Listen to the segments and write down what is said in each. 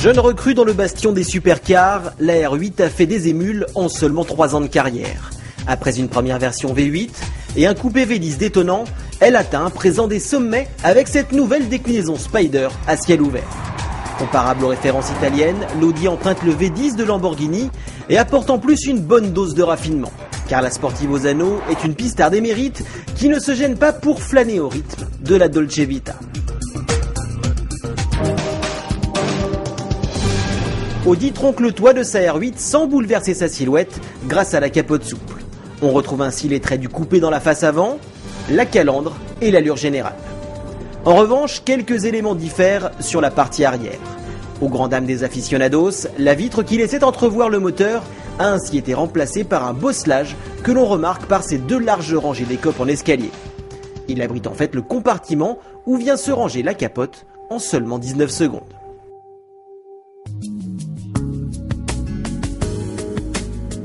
Jeune recrue dans le bastion des supercars, la R8 a fait des émules en seulement 3 ans de carrière. Après une première version V8 et un coupé V10 détonnant, elle atteint à présent des sommets avec cette nouvelle déclinaison Spider à ciel ouvert. Comparable aux références italiennes, l'Audi emprunte le V10 de Lamborghini et apporte en plus une bonne dose de raffinement. Car la Sportivo Zano est une pistarde émérite qui ne se gêne pas pour flâner au rythme de la Dolce Vita. Audi tronque le toit de sa R8 sans bouleverser sa silhouette grâce à la capote souple. On retrouve ainsi les traits du coupé dans la face avant, la calandre et l'allure générale. En revanche, quelques éléments diffèrent sur la partie arrière. Aux grandes dames des aficionados, la vitre qui laissait entrevoir le moteur a ainsi été remplacée par un bosselage que l'on remarque par ses 2 larges rangées d'écopes en escalier. Il abrite en fait le compartiment où vient se ranger la capote en seulement 19 secondes.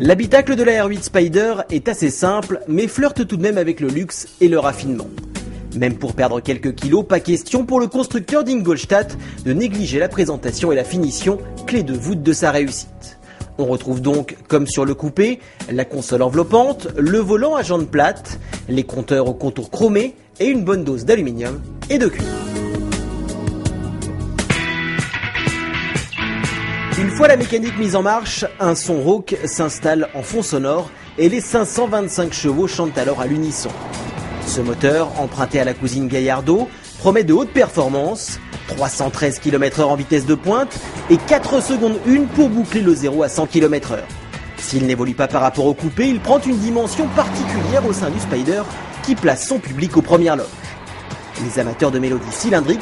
L'habitacle de la R8 Spider est assez simple, mais flirte tout de même avec le luxe et le raffinement. Même pour perdre quelques kilos, pas question pour le constructeur d'Ingolstadt de négliger la présentation et la finition, clé de voûte de sa réussite. On retrouve donc, comme sur le coupé, la console enveloppante, le volant à jantes plates, les compteurs au contour chromé et une bonne dose d'aluminium et de cuivre. Une fois la mécanique mise en marche, un son rauque s'installe en fond sonore et les 525 chevaux chantent alors à l'unisson. Ce moteur, emprunté à la cousine Gallardo, promet de hautes performances, 313 km/h en vitesse de pointe et 4 secondes 1 pour boucler le 0 à 100 km/h. S'il n'évolue pas par rapport au coupé, il prend une dimension particulière au sein du Spider qui place son public aux premières loges. Les amateurs de mélodies cylindriques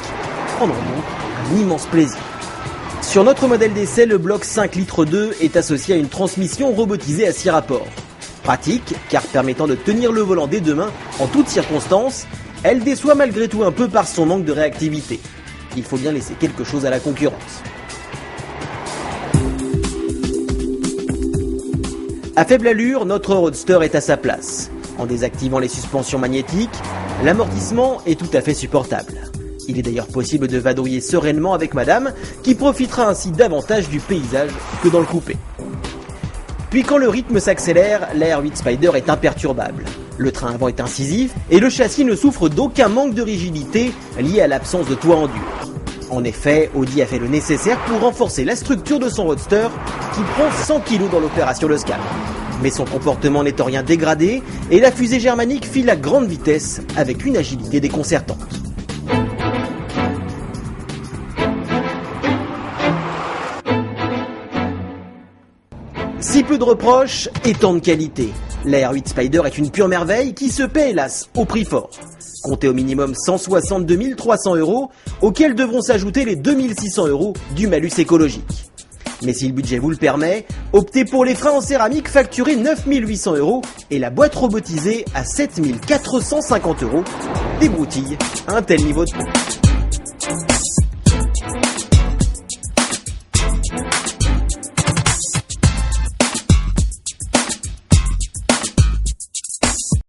prendront donc un immense plaisir. Sur notre modèle d'essai, le bloc 5 litres 2 est associé à une transmission robotisée à 6 rapports. Pratique, car permettant de tenir le volant des 2 mains en toutes circonstances, elle déçoit malgré tout un peu par son manque de réactivité. Il faut bien laisser quelque chose à la concurrence. À faible allure, notre Roadster est à sa place. En désactivant les suspensions magnétiques, l'amortissement est tout à fait supportable. Il est d'ailleurs possible de vadrouiller sereinement avec madame, qui profitera ainsi davantage du paysage que dans le coupé. Puis quand le rythme s'accélère, la R8 Spider est imperturbable. Le train avant est incisif et le châssis ne souffre d'aucun manque de rigidité lié à l'absence de toit en dur. En effet, Audi a fait le nécessaire pour renforcer la structure de son Roadster qui prend 100 kg dans l'opération de scale. Mais son comportement n'est en rien dégradé et la fusée germanique file à grande vitesse avec une agilité déconcertante. Si peu de reproches et tant de qualité, la R8 Spider est une pure merveille qui se paie hélas au prix fort. Comptez au minimum 162 300 €, auxquels devront s'ajouter les 2600 € du malus écologique. Mais si le budget vous le permet, optez pour les freins en céramique facturés 9 800 € et la boîte robotisée à 7 450 €. Des broutilles à un tel niveau de prix.